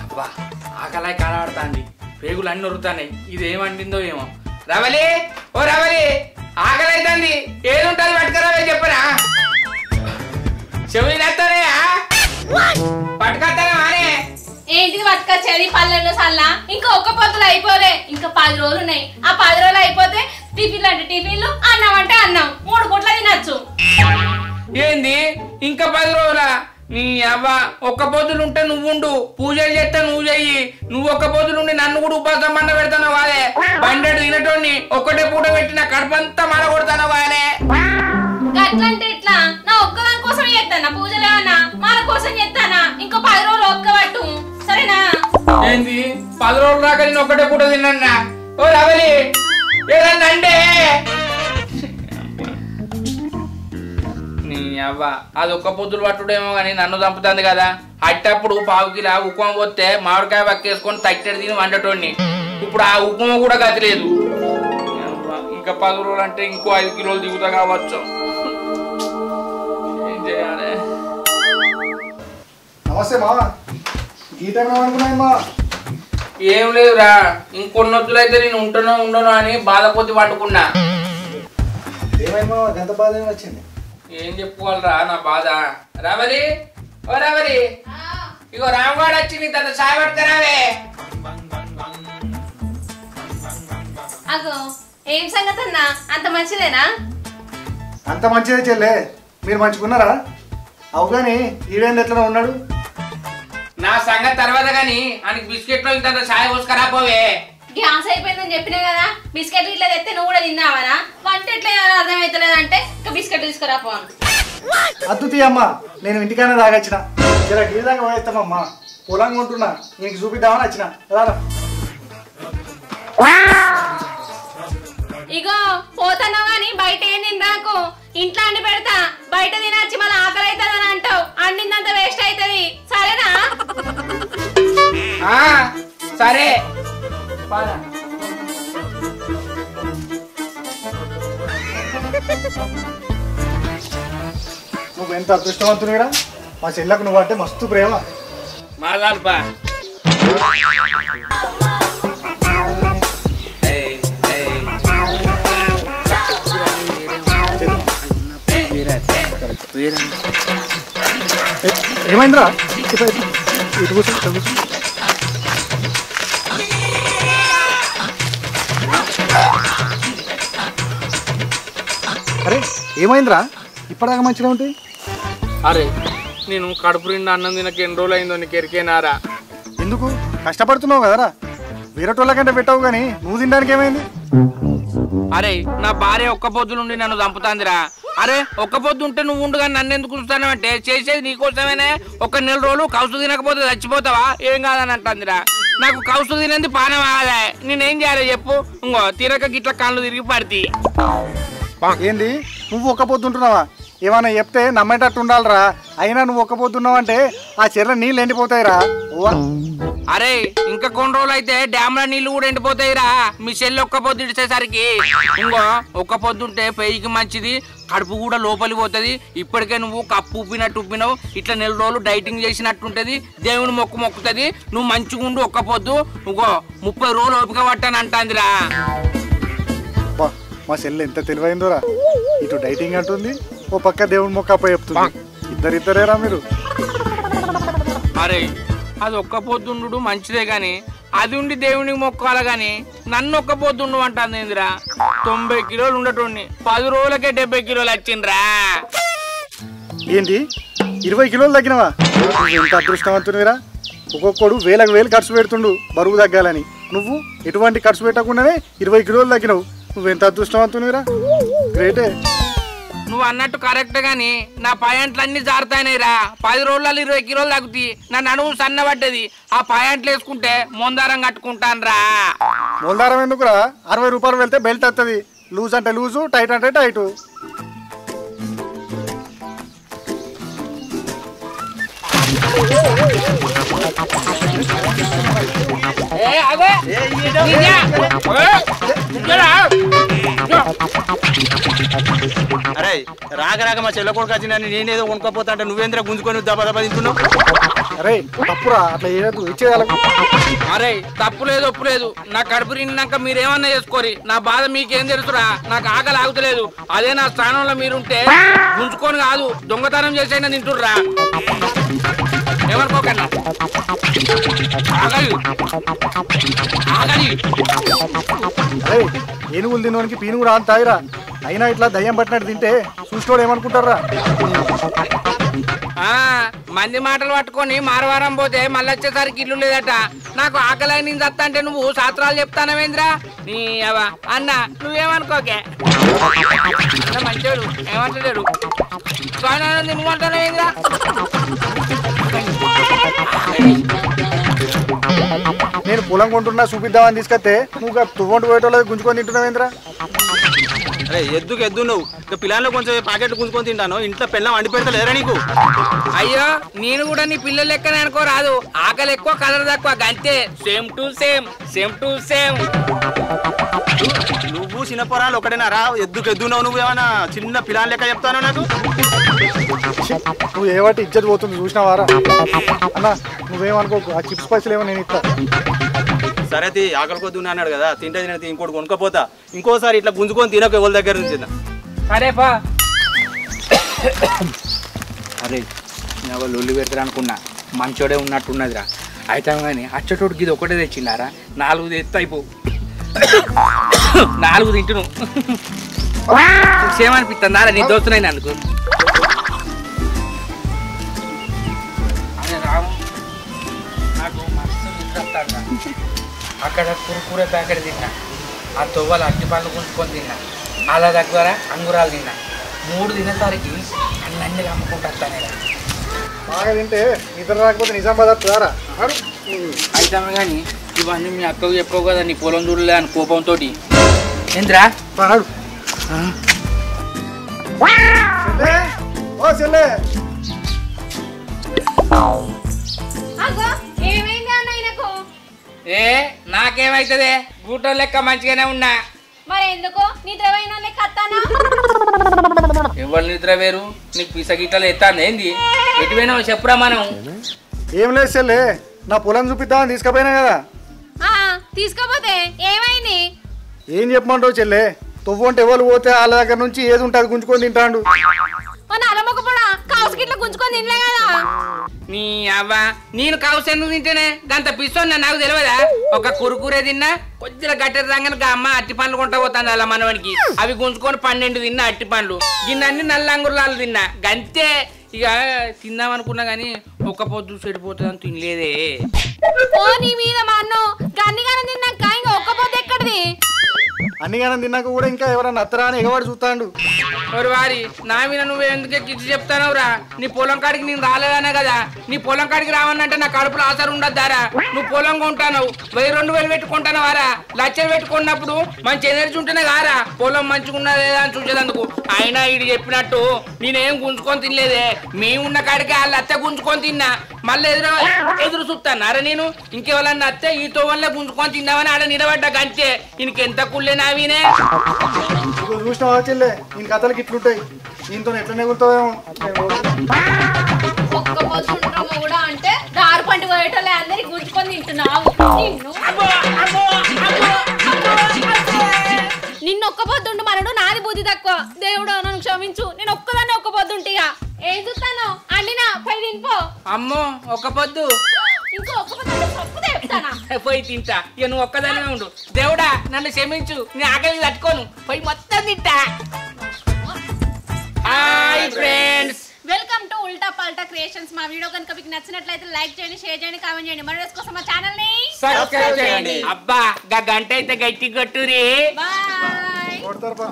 అబ్బా ఆకలాయి కాలాడుతాంది, పేగులు అన్ని ఉరుతాయి. ఇదేమండిందో ఏమో. రవలి, ఓ రవలి, ఆకలి అవుతుంది, ఏదుంటుంది పట్టుకరావే చెప్పరా. చెవులు నేస్తానయా పట్టుకొస్తానా మానే. ఏంటిది పట్టుకొచ్చేది? పల్లెల్లో సల్లా ఇంకా ఒక్క పొద్దులు అయిపోలే, ఇంకా 10 రోజులు ఉన్నాయి. ఆ 10 రోజులు అయిపోతే టిఫిన్లు అంటే టిఫిన్లు, అన్నం అంటే అన్నం, 3 పూట్ల తినచ్చు. ఏంది ఇంకా 10 రోజులా? నీ అవ్వ ఒక్క పొద్దులు ఉంటే నువ్వుండు, పూజలు చేస్తే నువ్వు చెయ్యి. నువ్వు ఒక్క పొద్దులుండి నన్ను కూడా ఉపాసం మండ పెడతాను వాడే. బండెడు తినటోని ఒక్కటే పూట పెట్టిన కడుపంతా మన కొడతాను వాడే. గట్లంటే ఎట్లా? నా ఒక్కదాని కోసం చేస్తానా పూజలు? ఏమన్నా మన కోసం చేస్తానా? ఇంకో 10 రోజులు ఒక్కబట్టు, సరేనా? ఏంది 10 రోజులు రాక నేను ఒక్కటే పూట తిన్నా? ఓ రవలి, ఏదన్నా అంటే నీ అవ్వ అది ఒక్క పొద్దులు పట్టుడేమో కానీ నన్ను చంపుతుంది కదా. అట్టప్పుడు 1/4 కిలో ఉప్మా పోతే మామిడికాయ పక్కేసుకొని తట్టెడు తిని వండటోడిని. ఇప్పుడు ఆ ఉప్మా కూడా గతి లేదు. ఇంకా 10 రోజులు అంటే ఇంకో 5 కిలోలు దిగుతా కావచ్చు. ఏం చేయాలి? నమస్తే మావా, ఈ టైం అనుకున్నాయమ్మా. ఏం లేదురా, ఇంకొన్ని వద్దులైతే నేను ఉంటానో ఉండనో అని బాధపోతే పట్టుకున్నా. ఏమైంది మావా, గంత బాధ ఏమి వచ్చింది? ఏం చెప్పుకోవాలరా నా బాధ. రవలి, ఓ రవలి, ఇగో రామగాడు వచ్చి నీ తన సాయ పట్టుకురావే. అగో ఏం సంగతి అన్నా, అంత మంచిదేనా? అంత మంచిదే చెల్లె, మీరు మంచుకున్నారా? అవు కానీ ఈడేంది ఎట్లా ఉన్నాడు? నా సంగతి తర్వాత గాని ఆయనకి బిస్కెట్లో ఇంత సాయ పోసుకరా పోవే. గ్యాస్ అయిపోయిందని చెప్పినా కదా, బిస్కెట్లు ఇట్లా తెస్తే నువ్వు కూడా తిన్నావనా? వంట ఎట్లా అర్థమవుతలేదంటే ఇంకా బిస్కెట్ తీసుకురా పోను. అద్దుతీ అమ్మా, నేను ఇంటికైనా తాగొచ్చిన. ఇలా టీ దాకా పోయేస్తామమ్మా, పొలంగా ఉంటున్నా, నీకు చూపిద్దామని వచ్చిన. రారా. ఇగో పోతున్నావు గాని బయట ఏం తిందాకు, ఇంట్లో అండి పెడతా. బయట తినచ్చి మళ్ళీ ఆకలి అవుతుందని అంటావు, అండిందంత వేస్ట్ అవుతుంది, సరేనా? సరే. నువ్వు ఎంత అదృష్టవంతుడు కదా, మా చెల్లకు నువ్వు అంటే మస్తు ప్రేమ. మాదాల్పా ఏమైందిరా? ఇటు కూర్చో. అరే ఏమైందిరా, ఇప్పటిదాకా మంచిగా ఉంటాయి. అరే నేను కడుపు నిండా అన్నం తినక ఎన్ని రోజులు అయిందో నీకు ఎరికేనారా? ఎందుకు కష్టపడుతున్నావు కదరా, వేరేటోళ్ళ కంటే పెట్టావు కానీ నువ్వు తినడానికి ఏమైంది? అరే నా భార్య ఒక్క పొద్దులుండి నన్ను చంపుతాందిరా. అరే ఒక్క పొద్దు ఉంటే నువ్వు ఉండు కానీ నన్ను ఎందుకు చూస్తానంటే చేసేది నీకోసమేనే. 1 నెల రోజులు కౌసు తినకపోతే చచ్చిపోతావా? ఏం కాదని అంటుందిరా. నాకు కౌసు తినేది పానం ఆదా, నేనేం చేయాలి చెప్పు? ఇంకో తినక గిట్ల కళ్ళు తిరిగి పడితే. ఏంది నువ్వు ఒక్క పొద్దుంటున్నావా? ఏమన్నా చెప్తే నమ్మేటట్టు ఉండాలిరా. అయినా నువ్వు ఒక్క పొద్దున్నావు అంటే ఆ చెర్ల నీళ్ళు ఎండిపోతాయిరా. అరే ఇంకా కొన్ని రోజులు అయితే డ్యామ్ లో నీళ్లు కూడా ఎండిపోతాయిరా. మీ చెల్లి ఒక్క పొద్దు ఇచ్చేసరికి. ఇంకో ఒక్క పొద్దుంటే పెయికి మంచిది, కడుపు కూడా లోపలి పోతుంది. ఇప్పటికే నువ్వు కప్పు ఉప్పినట్టు ఇట్లా 4 రోజులు డైటింగ్ చేసినట్టుంటది. దేవుని మొక్కుతుంది. నువ్వు మంచిగా ఉండు ఒక్క పొద్దు. ఇంకో 30 రోజులు ఓపిక పట్టని అంటాందిరా. మా చెల్లి ఎంత తెలివైందోరా, ఇటు డైటింగ్ అంటుంది, ఓ పక్క దేవుని మొక్క అప్ప చెప్తుంది. ఇద్దరేరా మీరు? అరే అది ఒక్క పొద్దుండు మంచిదే గాని అది ఉండి దేవునికి మొక్కాలి గాని నన్ను ఒక్క పొద్దుండు అంటుంది ఏందిరా? 90 కిలోలు ఉండటోని 10 రోజులకే 70 కిలోలు వచ్చిండ్రా. ఏంటి 20 కిలోలు తగ్గినవా? ఎంత అదృష్టవంతునిరా. ఒక్కొక్కడు వేలకు వేలు ఖర్చు పెడుతుండు బరువు తగ్గాలని. నువ్వు ఎటువంటి ఖర్చు పెట్టకుండానే 20 కిలోలు తగ్గినవు. నువ్వెంత అదృష్టవంతునిరా, గ్రేటే. నువ్వు అన్నట్టు కరెక్ట్ గాని నా పాయింట్లు అన్ని జారుతాయినాయిరా. 10 రోజులలో 20 కిలోలు తగ్గుతాయి. నా నడుము సన్నబడ్డది. ఆ పాయింట్లు వేసుకుంటే మొందారం కట్టుకుంటాను రా. మొందారం ఎందుకురా? 60 రూపాయలు వెళ్తే బెల్ట్ వస్తుంది. లూజ్ అంటే లూజు, టైట్ అంటే టైటు. అరే రాక రాక మా చెల్ల కొడుకు వచ్చిన నేనేదో కొనుక్కపోతా అంటే నువ్వేంద్ర గుంజుకొని దెబ్బ దెబ్బ తింటున్నావు. అరే తప్పురా అట్లా ఏదో ఇచ్చేయాలి. అరే తప్పు లేదు ఒప్పు లేదు. నా కడుపు నిండాక మీరేమన్నా చేసుకోరి, నా బాధ మీకేం తెలుసురా. నాకు ఆకలి ఆగుతలేదు. అదే నా స్థానంలో మీరుంటే గుంజుకొని కాదు దొంగతనం చేసైనా తింటుర్రా. ఏమనుకోకన్నా ఆగలి ఆగలి. అరే ఏనుగులు తినడానికి పీను కూడా తాగిరా. అయినా ఇట్లా దయ్యం పట్టినట్టు తింటే చూసినోడు ఏమనుకుంటారా? మంది మాటలు పట్టుకొని మారవారం పోతే మళ్ళీ వచ్చేసరికి ఇల్లు లేదట. నాకు ఆకలి నేను చత్తా అంటే నువ్వు శాస్త్రాలు చెప్తానవేంద్రా నీ అవా అన్న. నువ్వేమనుకోకే మంచోడు ఏమంటలేడు. నువ్వు అంటావేంద్రా? నేను పొలం కొంటున్నా చూపిద్దామని తీసుకొస్తే నువ్వు తువ్వంటు పోయేటోళ్ళకి గుంజుకొని తింటున్నావేంద్రా? అరే ఎద్దుకు ఎద్దు నువ్వు ఇక పిల్లల్లో కొంచెం ప్యాకెట్ గుంజుకొని తింటాను. ఇంట్లో పిల్లం వండి పెడతా లేరా నీకు? అయ్యో నేను కూడా నీ పిల్లలు లెక్కనే అనుకో రాదు. ఆకలి ఎక్కువ కలర్ తక్కువ గంతే. Same to same same to same. నువ్వు చిన్నపోరాలు ఒకటేనా రా? ఎద్దుకు ఎద్దున్నావు నువ్వేమన్నా చిన్న పిల్లల లెక్క చెప్తాను నాకు. నువ్వు ఏవాటి ఇజ్జత్ పోతుంది చూసినావారా? అన్న నువ్వేమనుకోకు, ఆ చిప్స్ పైసలు ఏమో నేను ఇస్తా. సరే తీ ఆకలి కొద్దు అన్నాడు కదా, తింటే తినది ఇంకోటి కొనుక్కపోతా. ఇంకోసారి ఇట్లా గుంజుకొని తినక ఎవరి దగ్గర నుంచి. సరేపా. అరే నేను లొల్లి పెడతారు అనుకున్నా, మంచోడే ఉన్నట్టున్నదిరా. అయితే కానీ అచ్చటోడికి ఇది ఒకటే తెచ్చిండారా? 4 తెస్తే అయిపో. 4 తింటును సేమనిపిస్తుందారా నీ దోస్తునైనా అందుకు. అదే రాము నాకు మస్తు నిద్రస్తాడు. అక్కడ కురుకూర ప్యాకెట్ తిన్నా, ఆ తొవ్వలు అట్టి పళ్ళు గుంజుకొని తిన్నా, అలా దగ్గర అంగురాలు తిన్నా. 3 తినేసరికి అన్నీ అమ్ముకుంటానే. బాగా తింటే నిద్ర రాకపోతే నిజామాబాద్ వస్తుందారా? అయితే కానీ ఇవన్నీ మీ అక్కకు చెప్పవు కదా నీ పొలం చూడలే అని కోపంతో. ఏంద్రా పాడు. ఓ చెల్లే ఏమైంది అన్న ఆయనకు? ఏ నాకేమైతుంది? గూటో లెక్క మంచిగానే ఉన్నా. మరి ఎందుకు నిద్రపోయిన లెక్క అత్తానా? ఎవరు నిద్ర వేరు? నీకు పిసగిట్టలు ఎత్తాను ఏంది? ఎటువైనా చెప్పురా మనం. ఏం లేదు చెల్లే, నా పొలం చూపిద్దామని తీసుకుపోయినా కదా. తీసుకోపోతే ఏమైంది? ఏం చెప్పమంటావు చెల్లే? తొవ్వు అంటే ఎవరు పోతే వాళ్ళ దగ్గర నుంచి ఏది ఉంటుంది గుంజుకొని తింటాడు. అలమొకపోడా కాసు గిట్ల గుంజుకొని తినలే కదా. నీ అవ్వ నేను కావుసెన్ను తింటేనే గంత పిస్తోన్నా నాకు తెలియదా? ఒక కురుకూరే తిన్నా, కొద్దిగా గట్టెర రంగనక అమ్మ అట్టి పండ్లు కొంటా పోతాను అలా మనవానికి. అవి గుంజుకొని 12 తిన్నా అట్టి పండ్లు. గిన్నెన్ని నల్ల అంగురాలు తిన్నా గంతే. ఇక తిందామనుకున్నా కానీ ఒక్క పొద్దు చెడిపోతుందని తినలేదే. ఓ నీ మీద మా అన్న గన్నిగానే తిన్నాక ఇంకా ఒక్క పొద్దు ఎక్కడిది? అన్నిగానం తిన్నాక కూడా ఇంకా ఎవరన్నా అత్తరా అని ఎగవాడు చూస్తాడు. మరి వారి నా మీద నువ్వు ఎందుకే కిచ్చి చెప్తానవురా? నీ పొలం కాడికి నేను రాలేదనే కదా. నీ పొలం కాడికి రావనంటే నా కడుపులో ఆసరు ఉండద్దారా? నువ్వు పొలం కొంటావు 1000-2000 పెట్టుకుంటాను వారా? 1,00,000 పెట్టుకున్నప్పుడు మంచి ఎనర్జీ ఉంటేనే కారా పొలం మంచిగా ఉన్నదా లేదా అని చూసేందుకు. అయినా ఇది చెప్పినట్టు నేనేం గుంజుకొని తినలేదే. మేము ఉన్న కాడికి వాళ్ళ అత్తే గుంజుకొని తిన్నా. మళ్ళీ ఎదురు చూస్తానారా నేను? ఇంకెవరన్నా అత్తే ఈ తోవల్లే గుంజుకొని తిన్నామని ఆడ నిలబడ్డా గంతే. ఇంకెంత కుళ్ళే నావినే. చూసినావా చెల్లే, నేను కథలకి ఇట్లుంటాయి. దీంతో ఎట్లా నెగులుతావేమో. ఒక్క పొద్దు ఉంటామో కూడా అంటే దారి పండు పోయేటోళ్ళే అందరికి గుంజుకొని తింటున్నావు. నిన్ను ఒక్క పొద్దుండు మనడు నాది బుద్ధి తక్కువ. దేవుడు నన్ను క్షమించు. నేను ఒక్కదాన్ని ఒక్క పొద్దుంటిగా ఏం చూస్తాను అండినా పోయి తినిపో. అమ్మో ఒక్క పొద్దు ఇంకో ఒక్క పొద్దు తప్పుదే చెప్తానా? పోయి తింటా. ఇక నువ్వు ఒక్కదానే ఉండు. దేవుడా నన్ను క్షమించు, నీ ఆకలి తట్టుకోను. పోయి మొత్తం తింటా. హాయ్ ఫ్రెండ్స్, వెల్కమ్ టు ఉల్టా పల్టా క్రియేషన్స్. మా వీడియో కనుక మీకు నచ్చినట్లయితే లైక్ చేయండి, షేర్ చేయండి, కామెంట్ చేయండి. మరి కోసం మా ఛానల్ ని సబ్స్క్రైబ్ చేయండి. అబ్బా గంట అయితే గట్టి కొట్టురి. బాయ్. కొడతారు.